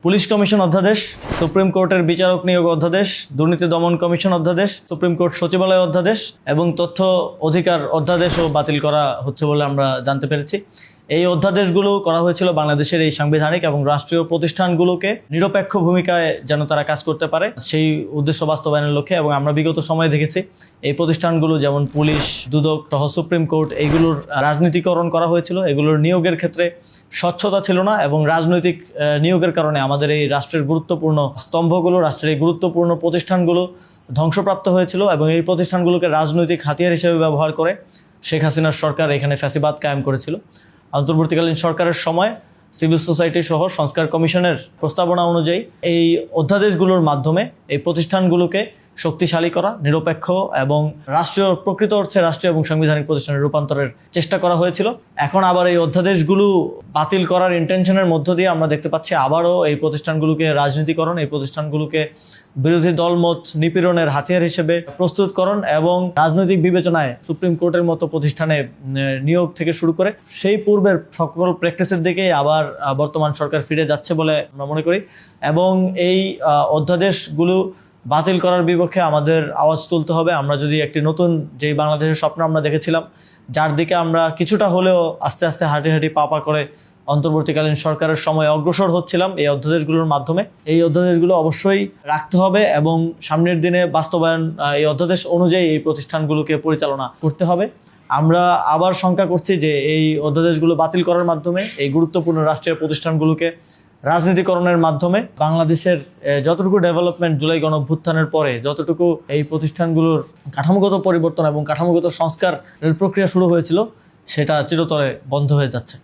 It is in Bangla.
পুলিশ কমিশন অধ্যাদেশ, সুপ্রিম কোর্টের বিচারক নিয়োগ অধ্যাদেশ, দুর্নীতি দমন কমিশন অধ্যাদেশ, সুপ্রিম কোর্ট সচিবালয় অধ্যাদেশ এবং তথ্য অধিকার অধ্যাদেশও বাতিল করা হচ্ছে বলে আমরা জানতে পেরেছি। এই অধ্যাদেশগুলো করা হয়েছিল বাংলাদেশের এই সাংবিধানিক এবং রাষ্ট্রীয় প্রতিষ্ঠানগুলোকে নিরপেক্ষ ভূমিকায় যেন তারা কাজ করতে পারে সেই উদ্দেশ্য বাস্তবায়নের লক্ষ্যে। এবং আমরা বিগত সময়ে দেখেছি এই প্রতিষ্ঠানগুলো যেমন পুলিশ, দুদক সহ সুপ্রিম কোর্ট এইগুলোর রাজনীতিকরণ করা হয়েছিল। এগুলোর নিয়োগের ক্ষেত্রে স্বচ্ছতা ছিল না এবং রাজনৈতিক নিয়োগের কারণে আমাদের এই রাষ্ট্রের গুরুত্বপূর্ণ স্তম্ভগুলো, রাষ্ট্রের এই গুরুত্বপূর্ণ প্রতিষ্ঠানগুলো ধ্বংসপ্রাপ্ত হয়েছিল এবং এই প্রতিষ্ঠানগুলোকে রাজনৈতিক হাতিয়ার হিসেবে ব্যবহার করে শেখ হাসিনার সরকার এখানে ফ্যাসিবাদ কায়েম করেছিল। অন্তর্বর্তীকালীন সরকারের সময় সিভিল সোসাইটি সহ সংস্কার কমিশনের প্রস্তাবনা অনুযায়ী এই অধ্যাদেশগুলোর মাধ্যমে এই প্রতিষ্ঠানগুলোকে শক্তিশালী করা, নিরপেক্ষ এবং রাষ্ট্রীয় প্রকৃত অর্থে রাষ্ট্রীয় এবং সাংবিধানিক প্রতিষ্ঠানের রূপান্তরের চেষ্টা করা হয়েছিল। এখন আবার এই অধ্যাদেশগুলো বাতিল করার ইন্টেনশনের মধ্য দিয়ে আমরা দেখতে পাচ্ছি আবারও এই প্রতিষ্ঠানগুলোকে রাজনীতিকরণ, এই প্রতিষ্ঠানগুলোকে বিরোধী দলমত নিপীড়নের হাতিয়ার হিসেবে প্রস্তুতকরণ এবং রাজনৈতিক বিবেচনায় সুপ্রিম কোর্টের মতো প্রতিষ্ঠানে নিয়োগ থেকে শুরু করে সেই পূর্বের সকল প্র্যাকটিসের দিকে আবার বর্তমান সরকার ফিরে যাচ্ছে বলে আমরা মনে করি। এবং এই অধ্যাদেশগুলো বাতিল করার বিপক্ষে আমাদের আওয়াজ তুলতে হবে। আমরা যদি একটি নতুন যেই বাংলাদেশের স্বপ্ন আমরা দেখেছিলাম, যার দিকে আমরা কিছুটা হলেও আস্তে আস্তে হাঁটি হাঁটি পা পা করে অন্তর্বর্তীকালীন সরকারের সময় অগ্রসর হচ্ছিলাম এই অধ্যাদেশগুলোর মাধ্যমে, এই অধ্যাদেশগুলো অবশ্যই রাখতে হবে এবং সামনের দিনে বাস্তবায়ন এই অধ্যাদেশ অনুযায়ী এই প্রতিষ্ঠানগুলোকে পরিচালনা করতে হবে। আমরা আবার শঙ্কা করছি যে এই অধ্যাদেশগুলো বাতিল করার মাধ্যমে এই গুরুত্বপূর্ণ রাষ্ট্রীয় প্রতিষ্ঠানগুলোকে রাজনীতিকরণের মাধ্যমে বাংলাদেশের যতটুকু ডেভেলপমেন্ট জুলাই গণঅভ্যুত্থানের পরে যতটুকু এই প্রতিষ্ঠানগুলোর কাঠামোগত পরিবর্তন এবং কাঠামোগত সংস্কারের প্রক্রিয়া শুরু হয়েছিল সেটা চিরতরে বন্ধ হয়ে যাচ্ছে।